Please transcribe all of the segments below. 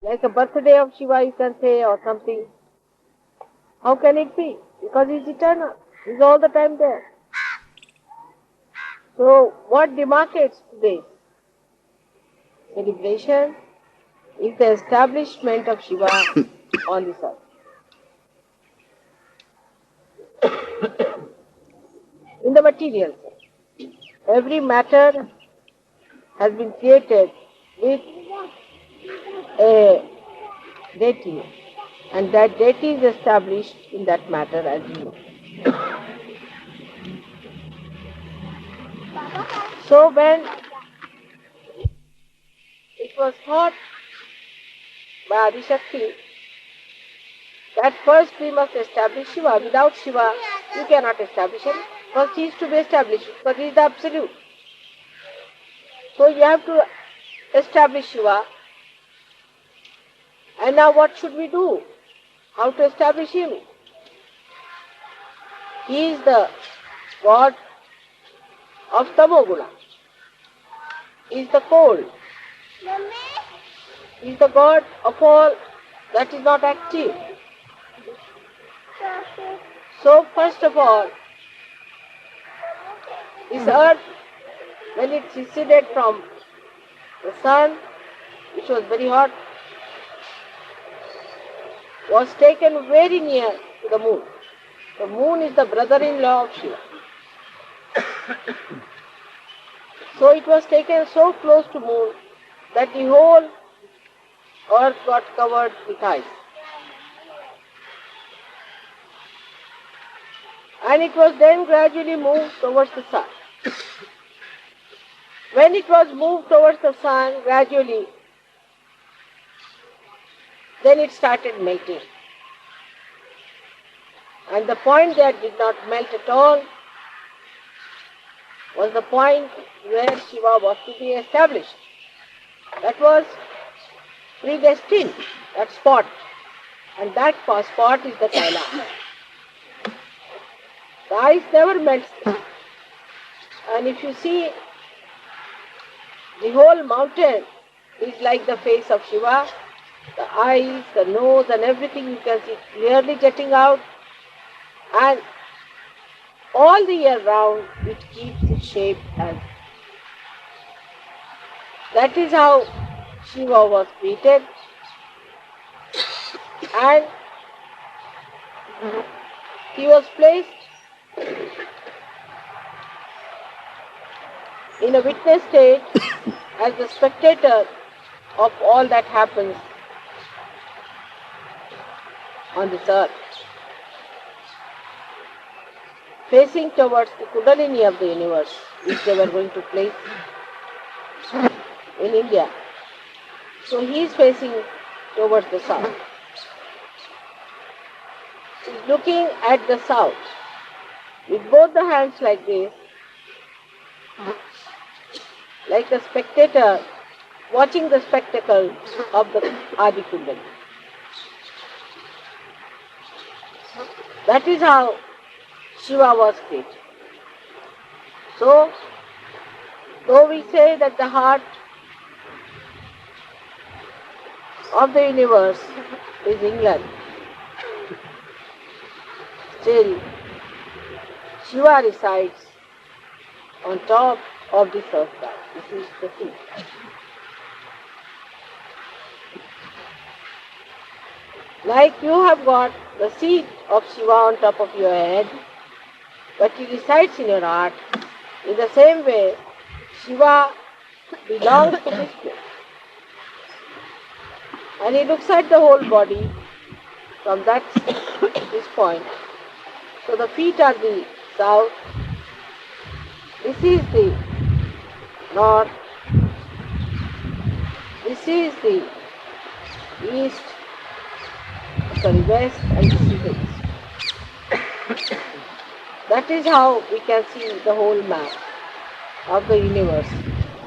Like a birthday of Shiva, you can say, or something. How can it be? Because he's eternal. He's all the time there. So, what demarcates today celebration is the establishment of Shiva on this earth. In the material sense, every matter has been created with a deity, and that deity is established in that matter, as you know. So, when it was thought by Adishakti that first we must establish Shiva. Without Shiva, you cannot establish him. First he is to be established, because he is the absolute. So you have to establish Shiva. And now what should we do? How to establish him? He is the God of Tamoguna. He is the cold. He is the God of all that is not active. So first of all, this earth, when it receded from the sun, which was very hot, was taken very near to the moon. The moon is the brother-in-law of Shiva. So it was taken so close to moon that the whole earth got covered with ice. And it was then gradually moved towards the sun. When it was moved towards the sun gradually, then it started melting. And the point that did not melt at all was the point where Shiva was to be established. That was predestined, that spot. And that spot is the Kailash. The ice never melts. And if you see, the whole mountain is like the face of Shiva. The eyes, the nose and everything you can see clearly jetting out. And all the year round it keeps its shape as. That is how Shiva was created. And he was placed in a witness state as the spectator of all that happens on this earth, facing towards the Kundalini of the universe, which they were going to place in India. So he is facing towards the south. He is looking at the south with both the hands like this, like a spectator watching the spectacle of the Adi Kundalini. That is how Shiva was created. So, though we say that the heart of the universe is England, still Shiva resides on top of this earth. This is the thing. Like you have got the seat of Shiva on top of your head, but he resides in your heart. In the same way, Shiva belongs to this place. And he looks at the whole body from this point. So the feet are the south, this is the north, this is the east, west, and this is the east. That is how we can see the whole map of the universe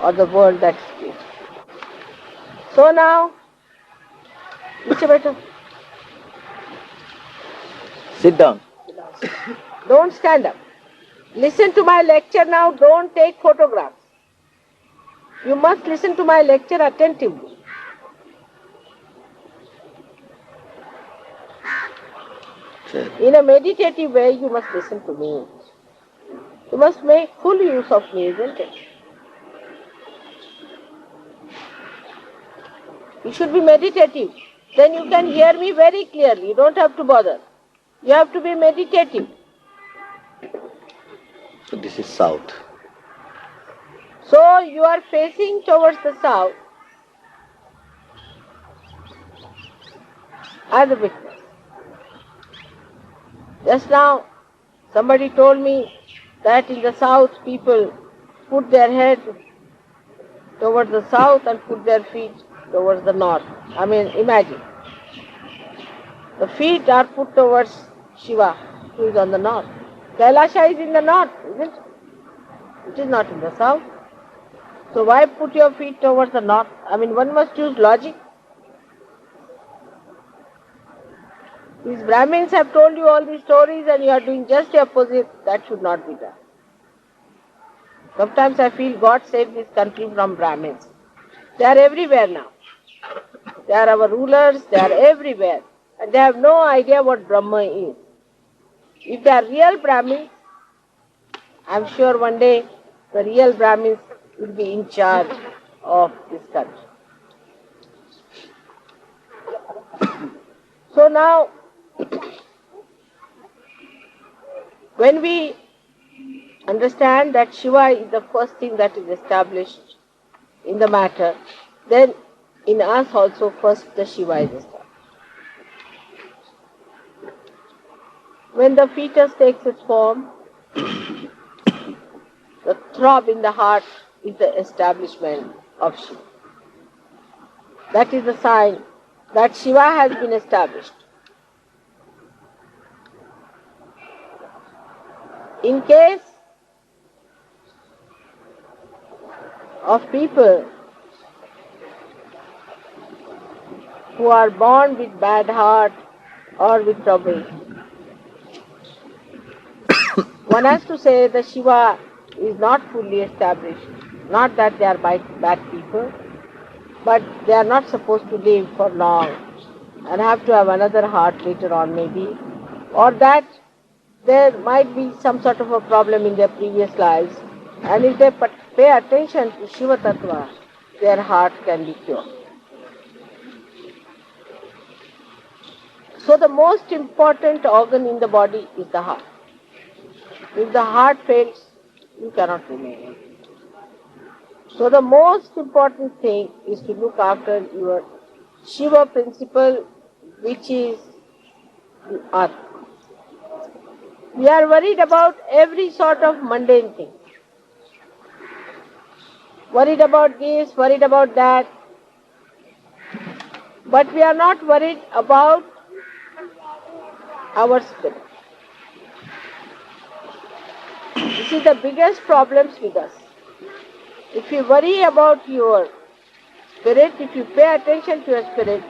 or the world that is created. So now, Mr. Better, Sit down. don't stand up. Listen to my lecture now, don't take photographs. You must listen to my lecture attentively. Yes. In a meditative way, you must listen to me. You must make full use of me, isn't it? You should be meditative. Then you can hear me very clearly. You don't have to bother. You have to be meditative. So this is south. So you are facing towards the south as a witness. Just now, somebody told me that in the south people put their head towards the south and put their feet towards the north. I mean, imagine. The feet are put towards Shiva, who is on the north. Kailasha is in the north, isn't it? It is not in the south. So why put your feet towards the north? I mean, one must use logic. These Brahmins have told you all these stories and you are doing just the opposite. That should not be done. Sometimes I feel God save this country from Brahmins. They are everywhere now. They are our rulers, they are everywhere. And they have no idea what Brahma is. If they are real Brahmins, I am sure one day the real Brahmins will be in charge of this country. So now, when we understand that Shiva is the first thing that is established in the matter, then in us also first the Shiva is established. When the fetus takes its form, the throb in the heart is the establishment of Shiva. That is the sign that Shiva has been established. In case of people who are born with bad heart or with trouble, one has to say that Shiva is not fully established. Not that they are bad people, but they are not supposed to live for long and have to have another heart later on maybe, or that there might be some sort of a problem in their previous lives, and if they pay attention to Shiva Tattva, their heart can be cured. So the most important organ in the body is the heart. If the heart fails, you cannot remain. So the most important thing is to look after your Shiva principle, which is the earth. We are worried about every sort of mundane thing. Worried about this, worried about that. But we are not worried about our spirit. This is the biggest problems with us. If you worry about your spirit, if you pay attention to your spirit,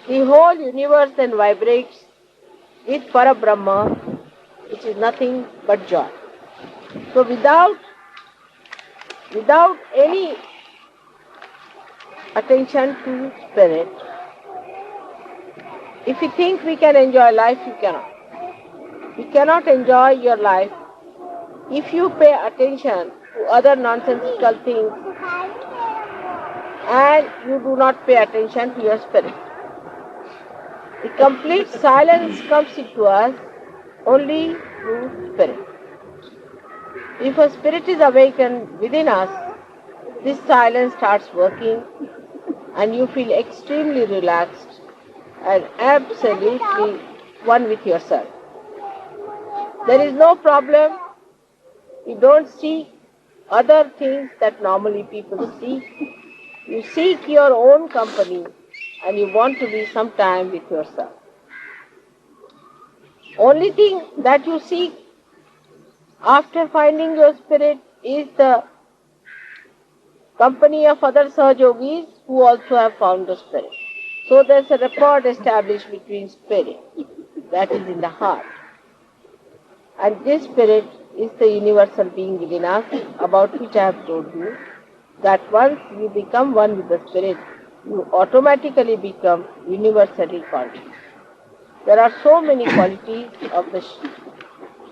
the whole universe then vibrates with Parabrahma, which is nothing but joy. So without any attention to spirit, if you think we can enjoy life, you cannot. You cannot enjoy your life if you pay attention to other nonsensical things and you do not pay attention to your spirit. The complete silence comes into us only through spirit. If a spirit is awakened within us, this silence starts working and you feel extremely relaxed and absolutely one with yourself. There is no problem. You don't seek other things that normally people seek. You seek your own company and you want to be some time with yourself. Only thing that you seek after finding your spirit is the company of other Sahajogis who also have found the spirit. So there's a rapport established between spirit, that is in the heart. And this spirit is the universal being within us, about which I have told you, that once you become one with the spirit, you automatically become universally conscious. There are so many qualities of the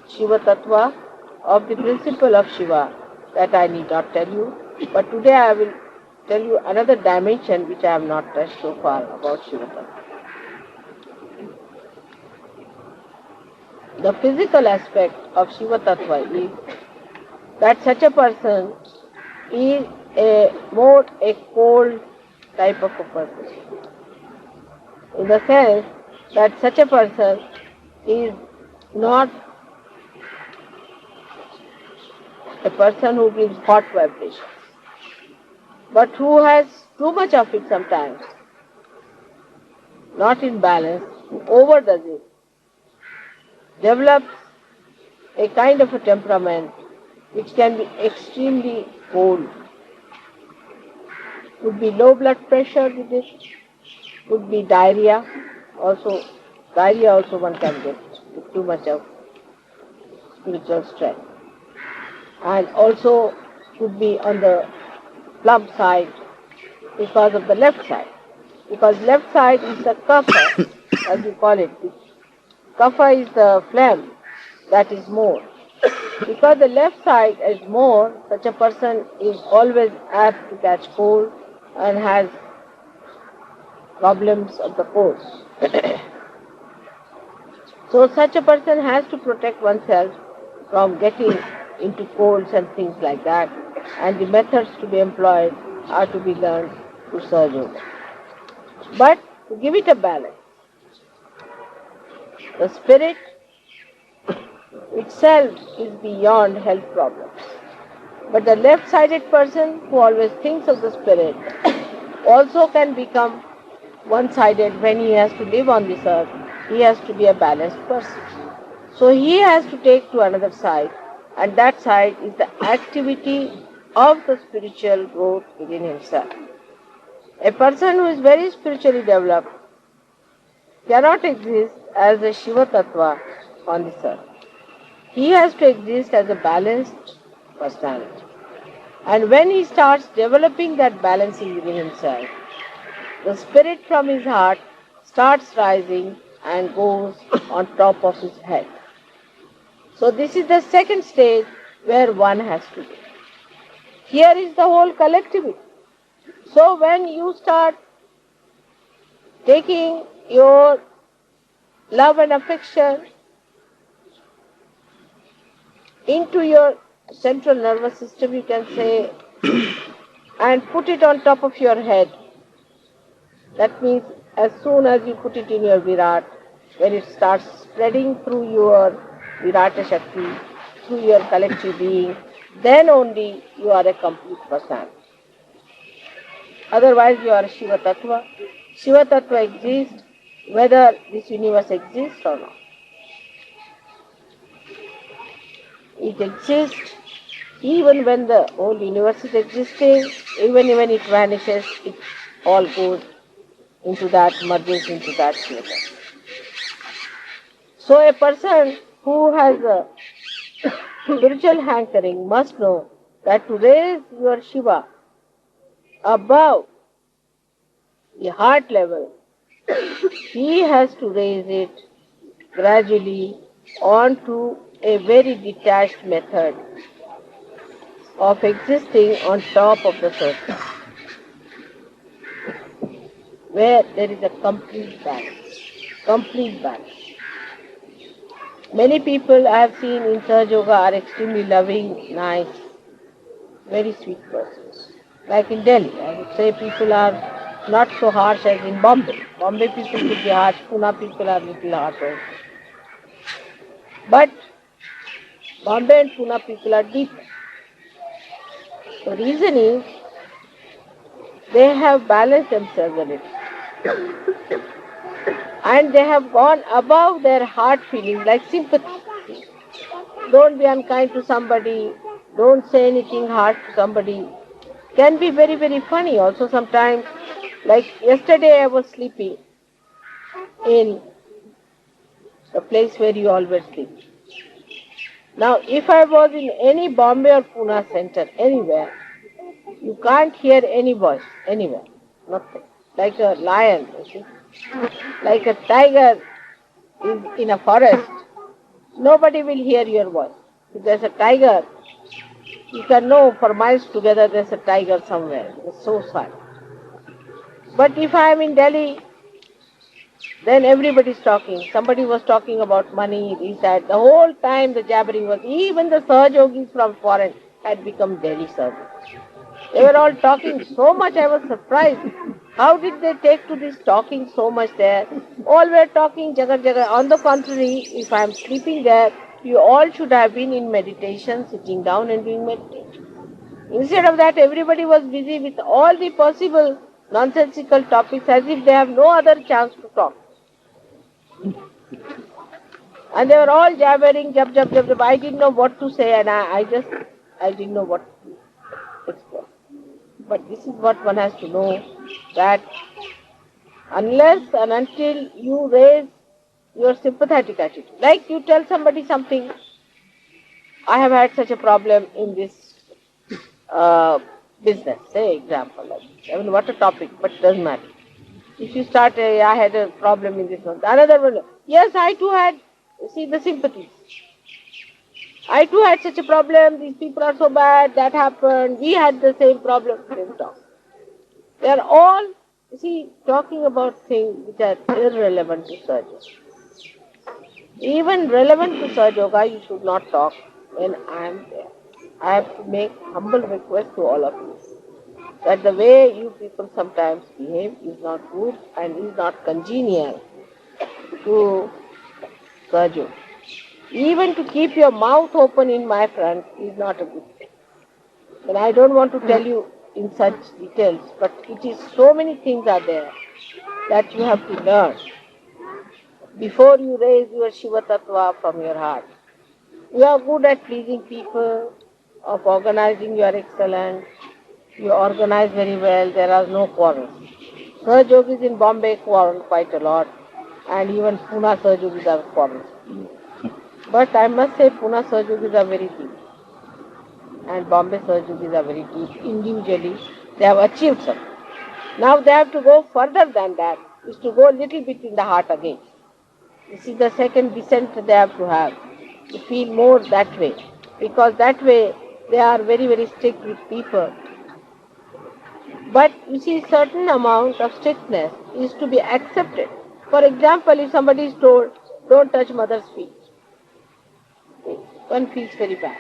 Shiva Tattva, of the principle of Shiva, that I need not tell you. But today I will tell you another dimension which I have not touched so far about Shiva Tattva. The physical aspect of Shiva Tattva is that such a person is more a cold type of a person. In the sense that such a person is not a person who gives hot vibrations, but who has too much of it sometimes, not in balance, who overdoes it, develops a kind of a temperament which can be extremely cold. Could be low blood pressure with it, could be diarrhea also. Diarrhea also one can get with too much of spiritual strength. And also could be on the plump side because of the left side. Because left side is the kapha, as we call it. Kapha is the phlegm that is more. Because the left side is more, such a person is always apt to catch cold and has problems of the cold. So such a person has to protect oneself from getting into colds and things like that, and the methods to be employed are to be learned to surge over. But to give it a balance, the spirit itself is beyond health problems. But the left-sided person who always thinks of the spirit also can become one-sided when he has to live on this earth. He has to be a balanced person. So he has to take to another side, and that side is the activity of the spiritual growth within himself. A person who is very spiritually developed cannot exist as a Shiva Tattva on this earth. He has to exist as a balanced personality. And when he starts developing that balancing within himself, the spirit from his heart starts rising and goes on top of his head. So this is the second stage where one has to be. Here is the whole collectivity. So when you start taking your love and affection into your central nervous system, you can say, and put it on top of your head. That means as soon as you put it in your Virat, when it starts spreading through your Virata Shakti, through your collective being, then only you are a complete person. Otherwise you are a Shiva Tattva. Shiva Tattva exists whether this universe exists or not. It exists even when the whole universe is existing, even when it vanishes, it all goes into that, merges into that Shiva Tattva. So a person who has a spiritual hankering must know that to raise your Shiva above the heart level, he has to raise it gradually onto a very detached method of existing on top of the surface, where there is a complete balance. Complete balance. Many people I have seen in Sahaja Yoga are extremely loving, nice, very sweet persons. Like in Delhi, I would say people are not so harsh as in Bombay. Bombay people could be harsh, Pune people are little harsh also. But Bombay and Pune people are deep. The reason is they have balanced themselves a little. And they have gone above their heart feelings like sympathy. Don't be unkind to somebody, don't say anything harsh to somebody. Can be very, very funny also sometimes. Like yesterday I was sleeping in the place where you always sleep. Now if I was in any Bombay or Pune center, anywhere, you can't hear any voice, anywhere, nothing. Like a lion, you see. Like a tiger is in a forest, nobody will hear your voice. If there's a tiger, you can know for miles together there's a tiger somewhere. It's so sad. But if I am in Delhi, then everybody's talking. Somebody was talking about money, this, that. The whole time the jabbering was, even the Sahajogis from foreign had become Delhi Sahajogis. They were all talking so much, I was surprised. How did they take to this talking so much there? All were talking jagar jagar. On the contrary, if I am sleeping there, you all should have been in meditation, sitting down and doing meditation. Instead of that, everybody was busy with all the possible nonsensical topics as if they have no other chance to talk. And they were all jabbering, jab, jab, jab, jab. I didn't know what to say and I didn't know what to explain. But this is what one has to know, that unless and until you raise your sympathetic attitude, like you tell somebody something, I have had such a problem in this business, say example, like this. I mean, what a topic, but it doesn't matter. If you start, I had a problem in this one, another one, yes, I too had, see the sympathies. I too had such a problem, these people are so bad, that happened, we had the same problem, same talk. They are all, you see, talking about things which are irrelevant to Sahaja. Even relevant to Sahaja Yoga, you should not talk when I am there. I have to make humble request to all of you that the way you people sometimes behave is not good and is not congenial to Sahaja Yoga. Even to keep your mouth open in my front is not a good thing. And I don't want to tell you in such details, but it is so many things are there that you have to learn before you raise your Shiva Tattva from your heart. You are good at pleasing people, of organizing, you are excellent, you organize very well, there are no quarrels. Sahajogis in Bombay quarrel quite a lot, and even Pune Sahajogis are quarrels. But I must say Pune Sahajogis are very deep, and Bombay Sahajogis are very deep. Individually, they have achieved something. Now they have to go further than that, is to go a little bit in the heart again. This is the second descent they have to feel more that way. Because that way they are very, very strict with people. But you see, certain amount of strictness is to be accepted. For example, if somebody is told, don't touch mother's feet, one feels very bad.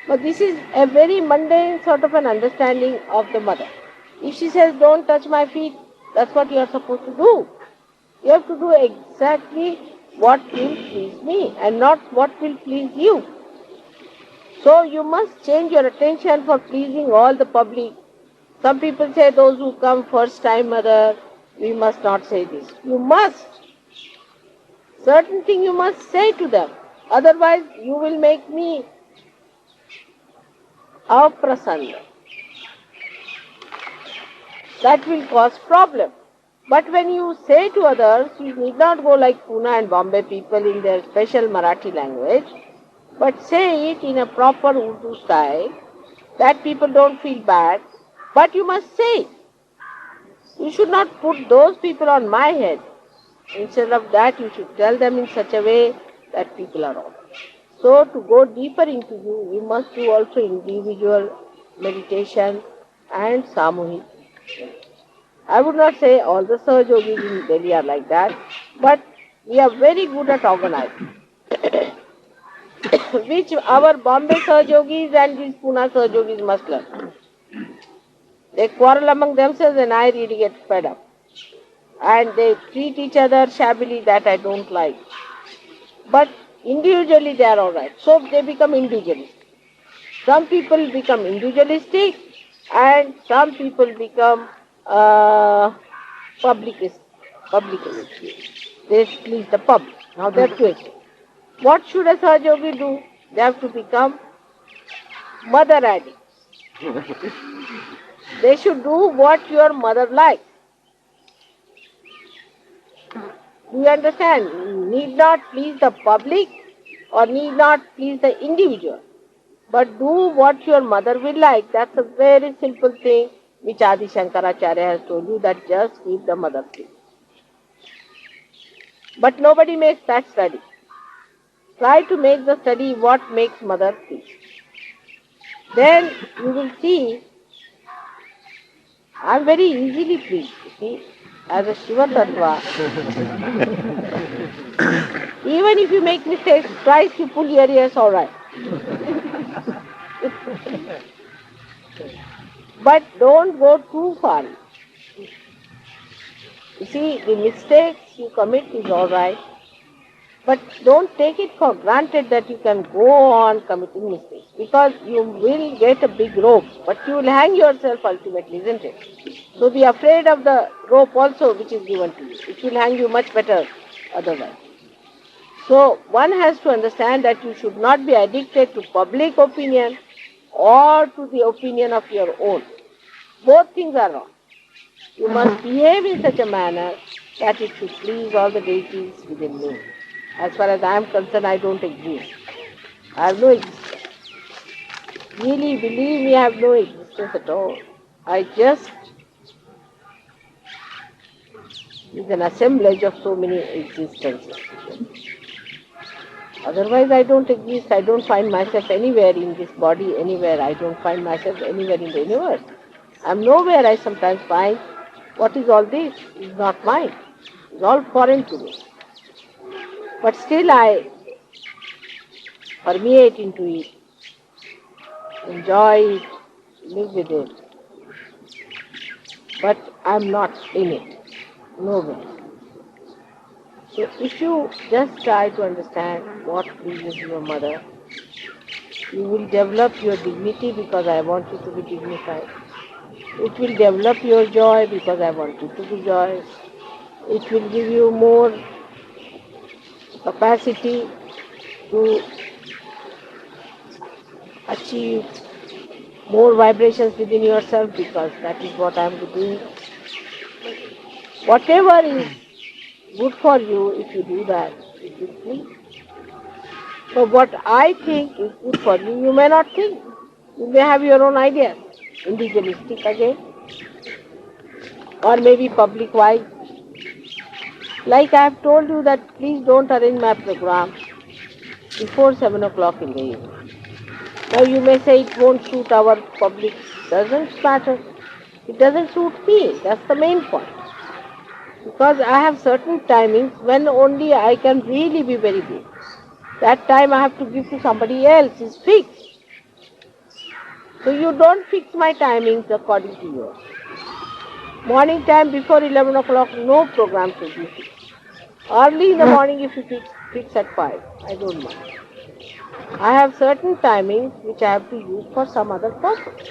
But this is a very mundane sort of an understanding of the mother. If she says, don't touch my feet, that's what you are supposed to do. You have to do exactly what will please me and not what will please you. So you must change your attention for pleasing all the public. Some people say those who come first time, mother, we must not say this. You must. Certain thing you must say to them. Otherwise you will make me aprasanna. That will cause problem. But when you say to others, you need not go like Pune and Bombay people in their special Marathi language, but say it in a proper Urdu style, that people don't feel bad, but you must say it. You should not put those people on my head. Instead of that, you should tell them in such a way that people are all. So to go deeper into you, we must do also individual meditation and samuhik. I would not say all the Sahajogis in Delhi are like that, but we are very good at organizing. Which our Bombay Sahajogis and these Pune Sahajogis must learn. They quarrel among themselves and I really get fed up. And they treat each other shabbily, that I don't like. But individually they are alright. So they become individualistic. Some people become individualistic and some people become publicist. They please the public. Now there are two extremes. What should a Sahajogi do? They have to become mother addicts. They should do what your mother likes. Do you understand? Need not please the public or need not please the individual. But do what your mother will like. That's a very simple thing which Adi Shankaracharya has told you, that just keep the mother pleased. But nobody makes that study. Try to make the study what makes mother feel. Then you will see I am very easily pleased. You see, as a Shiva Tattva, even if you make mistakes, twice you pull your ears, all right. But don't go too far. You see, the mistakes you commit is all right, but don't take it for granted that you can go on committing mistakes, because you will get a big rope, but you will hang yourself ultimately, isn't it? So be afraid of the rope also which is given to you. It will hang you much better otherwise. So one has to understand that you should not be addicted to public opinion or to the opinion of your own. Both things are wrong. You must behave in such a manner that it should please all the deities within me. As far as I am concerned, I don't exist. I have no existence. Really, believe me, I have no existence at all. I just is an assemblage of so many existences. Otherwise, I don't exist. I don't find myself anywhere in this body, anywhere. I don't find myself anywhere in the universe. I'm nowhere. I sometimes find, what is all this? It's not mine. It's all foreign to me. But still I permeate into it, enjoy it, live with it. But I'm not in it. Nowhere. So if you just try to understand what pleases your mother, you will develop your dignity because I want you to be dignified. It will develop your joy because I want you to be joyous. It will give you more capacity to achieve more vibrations within yourself, because that is what I am doing. Whatever is good for you, if you do that, it will please. So what I think is good for you, you may not think. You may have your own ideas, individualistic again, or maybe public-wise. Like I have told you that please don't arrange my program before 7 o'clock in the evening. Now you may say it won't suit our public. Doesn't matter. It doesn't suit me. That's the main point. Because I have certain timings when only I can really be very good. That time I have to give to somebody else. It's fixed. So you don't fix my timings according to yours. Morning time before 11 o'clock, no program should be fixed. Early in the morning if you fix at 5, I don't mind. I have certain timings which I have to use for some other purpose.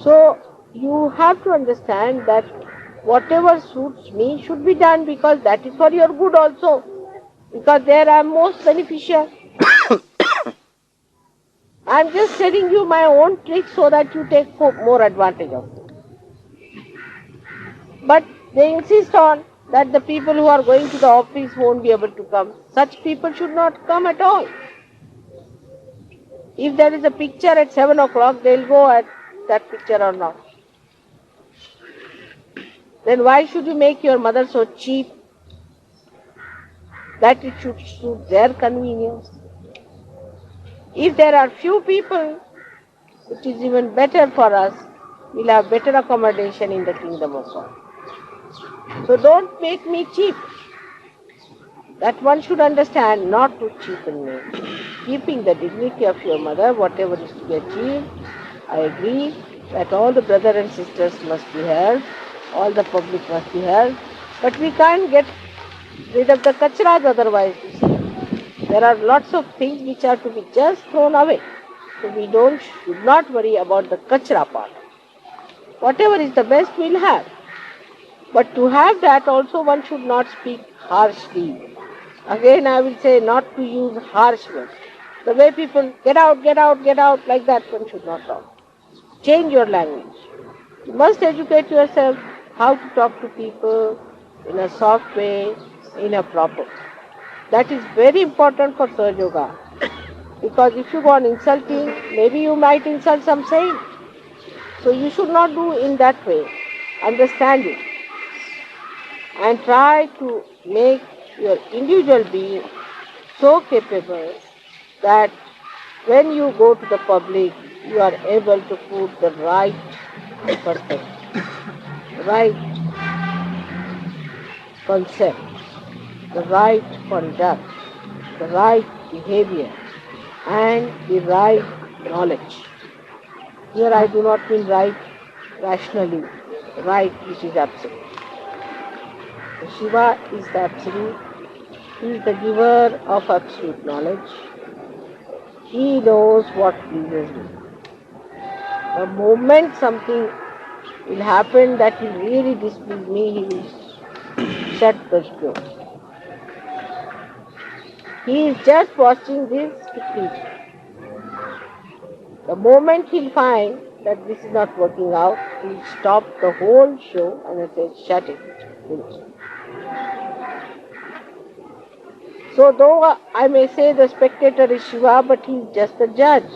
So you have to understand that whatever suits me should be done, because that is for your good also. Because there I am most beneficial. I am just telling you my own tricks so that you take more advantage of it. But they insist on that the people who are going to the office won't be able to come. Such people should not come at all. If there is a picture at 7 o'clock, they will go at that picture or not. Then why should you make your mother so cheap that it should suit their convenience? If there are few people, it is even better for us. We'll have better accommodation in the kingdom of God. So don't make me cheap. That one should understand, not to cheapen me. Keeping the dignity of your mother, whatever is to be achieved, I agree that all the brothers and sisters must be heard, all the public must be heard, but we can't get rid of the kachras otherwise, you see. There are lots of things which are to be just thrown away. So we should not worry about the kachra part. Whatever is the best we'll have. But to have that also one should not speak harshly. Again I will say not to use harsh words. The way people get out, like that one should not talk. Change your language. You must educate yourself how to talk to people in a soft way, in a proper. That is very important for Sahaja Yoga. Because if you go on insulting, maybe you might insult some saint. So you should not do in that way. Understand it. And try to make your individual being so capable that when you go to the public, you are able to put the right perspective, right concept, the right conduct, the right behavior, and the right knowledge. Here I do not mean right rationally, right which is absolute. Shiva is the absolute. He is the giver of absolute knowledge. He knows what pleases me. The moment something will happen that will really displease me, he will shut the door. He is just watching this to please me. The moment he'll find that this is not working out, he'll stop the whole show and he'll say, shut it, finish. So though I may say the spectator is Shiva, but he is just a judge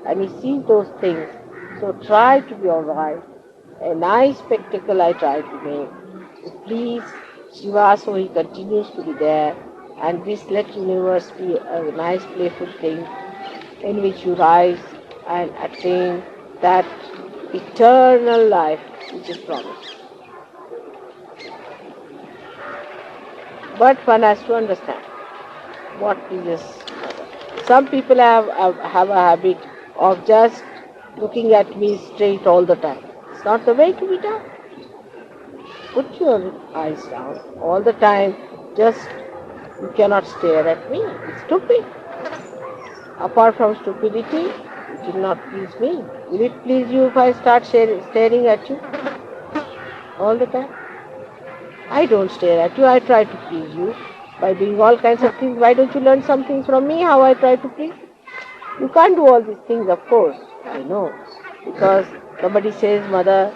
and he sees those things. So try to be alright. A nice spectacle I try to make to please Shiva so he continues to be there, and this let universe be a nice playful thing in which you rise and attain that eternal life which is promised. But one has to understand what is. Some people have a habit of just looking at me straight all the time. It's not the way to be done. Put your eyes down all the time. Just you cannot stare at me. It's stupid. Apart from stupidity, it will not please me. Will it please you if I start staring at you all the time? I don't stare at you. I try to please you by doing all kinds of things. Why don't you learn some things from me, how I try to please? You can't do all these things, of course. I know. Because somebody says, Mother,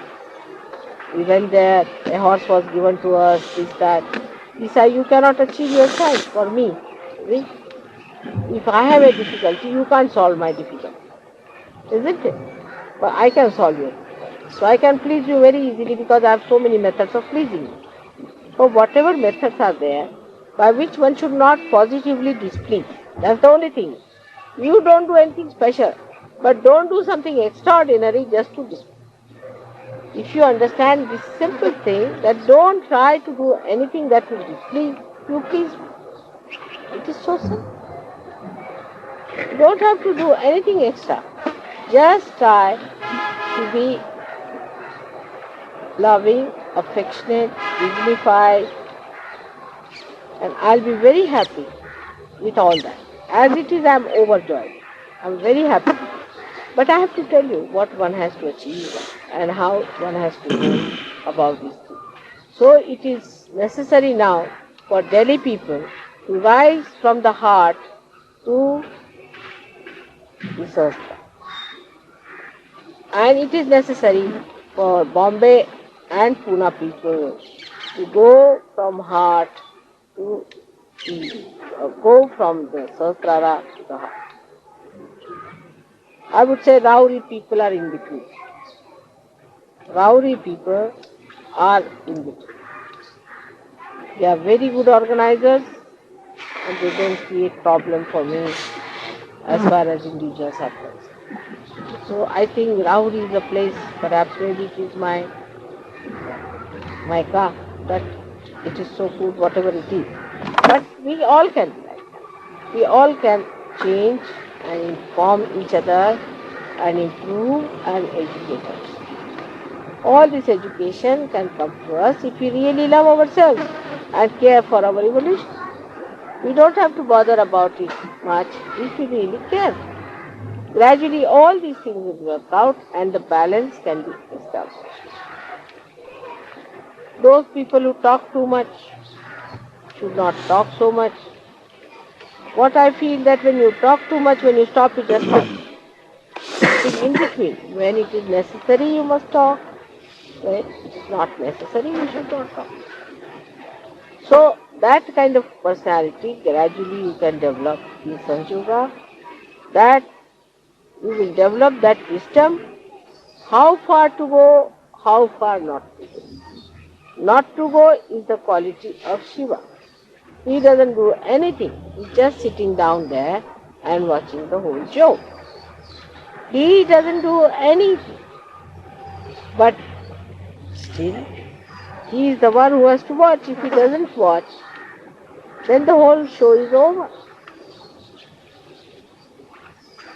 we went there, a horse was given to us, this, that. Lisa, you cannot achieve your child for me. See? If I have a difficulty, you can't solve my difficulty. Isn't it? But I can solve it. So I can please you very easily because I have so many methods of pleasing you. So whatever methods are there, by which one should not positively displease. That's the only thing. You don't do anything special, but don't do something extraordinary just to displease. If you understand this simple thing, that don't try to do anything that will displease, you please. It is so simple. You don't have to do anything extra. Just try to be loving, affectionate, dignified, and I'll be very happy with all that. As it is, I'm overjoyed. I'm very happy. But I have to tell you what one has to achieve and how one has to go about these things. So it is necessary now for Delhi people to rise from the heart to the Sastra. And it is necessary for Bombay and Pune people to go from heart to go from the Sahasrara to the heart. I would say Rauri people are in between. Rauri people are in between. They are very good organizers and they don't create problem for me as far as individuals are concerned. So I think Rauri is a place, perhaps maybe it is my car, that it is so good whatever it is. But we all can be like that. We all can change and inform each other and improve and educate us. All this education can come to us if we really love ourselves and care for our evolution. We don't have to bother about it much if we really care. Gradually all these things will work out and the balance can be established. Those people who talk too much should not talk so much. What I feel that when you talk too much, when you stop, you just stop. It is in between. When it is necessary, you must talk. When it is not necessary, you should not talk. So that kind of personality gradually you can develop in Sahaja Yoga. That you will develop that wisdom, how far to go, how far not to go. Not to go is the quality of Shiva. He doesn't do anything. He's just sitting down there and watching the whole show. He doesn't do anything. But still, he is the one who has to watch. If he doesn't watch, then the whole show is over.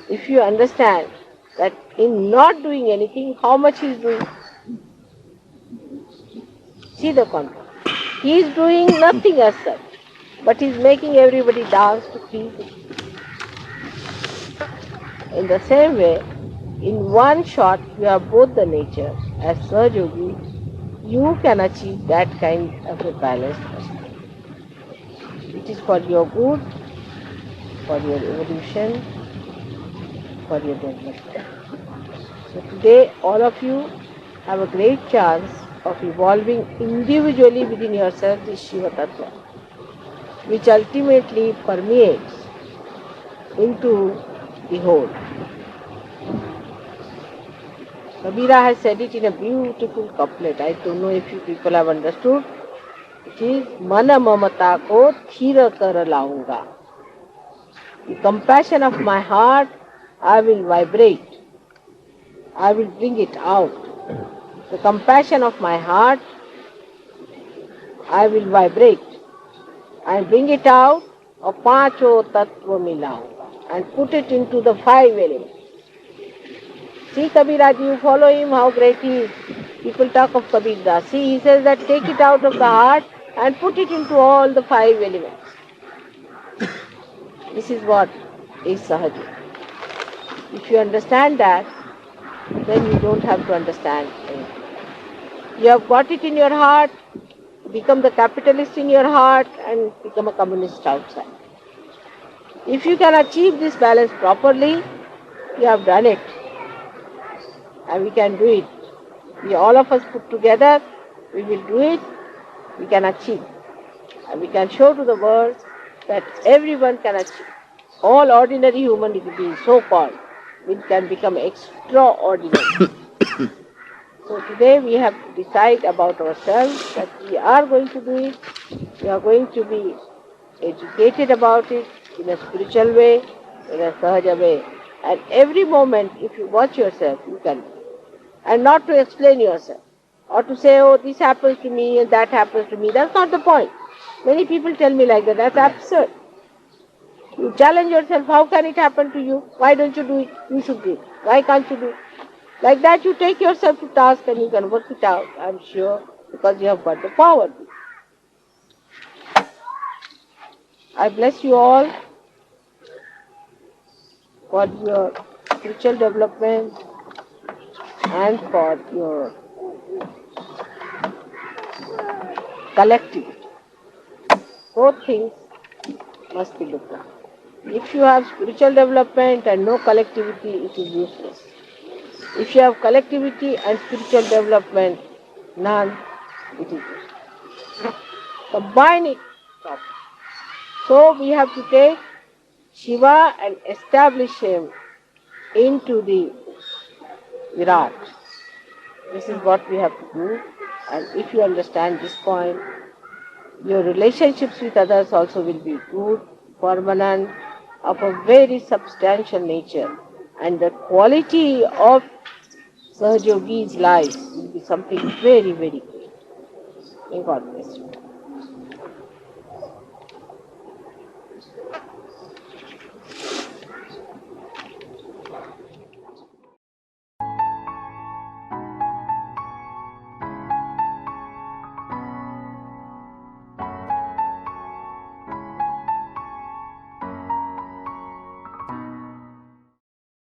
If you understand that in not doing anything, how much he is doing, see the contrast. He is doing nothing as such, but he is making everybody dance to please him. In the same way, in one shot, you have both the nature. As Sahaja-yogi, you can achieve that kind of a balanced personality. It is for your good, for your evolution, for your development. So today, all of you have a great chance of evolving individually within yourself this Shiva Tattva, which ultimately permeates into the whole. Kabira has said it in a beautiful couplet. I don't know if you people have understood. It is Mana mamata ko thira kar launga. The compassion of my heart, I will vibrate. I will bring it out. The compassion of my heart, I will vibrate and bring it out of Pancho Tattva Milaunga and put it into the 5 elements. See Kabiraj, you follow him, how great he is. People talk of Kabir Das. See, he says that take it out of the heart and put it into all the 5 elements. This is what is Sahaja. If you understand that, then you don't have to understand anything. You have got it in your heart, become the capitalist in your heart and become a communist outside. If you can achieve this balance properly, you have done it. And we can do it. We all of us put together, we will do it, we can achieve. And we can show to the world that everyone can achieve. All ordinary human beings, so-called, we can become extraordinary. So today we have to decide about ourselves that we are going to do it, we are going to be educated about it in a spiritual way, in a sahaja way. And every moment, if you watch yourself, you can do it. And not to explain yourself, or to say, oh, this happens to me and that happens to me. That's not the point. Many people tell me like that. That's absurd. You challenge yourself, how can it happen to you? Why don't you do it? You should do it. Why can't you do it? Like that you take yourself to task and you can work it out, I'm sure, because you have got the power. I bless you all for your spiritual development and for your collectivity. Both things must be looked at. If you have spiritual development and no collectivity, it is useless. If you have collectivity and spiritual development, none, it is useless. Combine it properly. So we have to take Shiva and establish him into the Virat. This is what we have to do. And if you understand this point, your relationships with others also will be good, permanent, of a very substantial nature. And the quality of Sahaja-yogi's life will be something very, very great. May God bless you.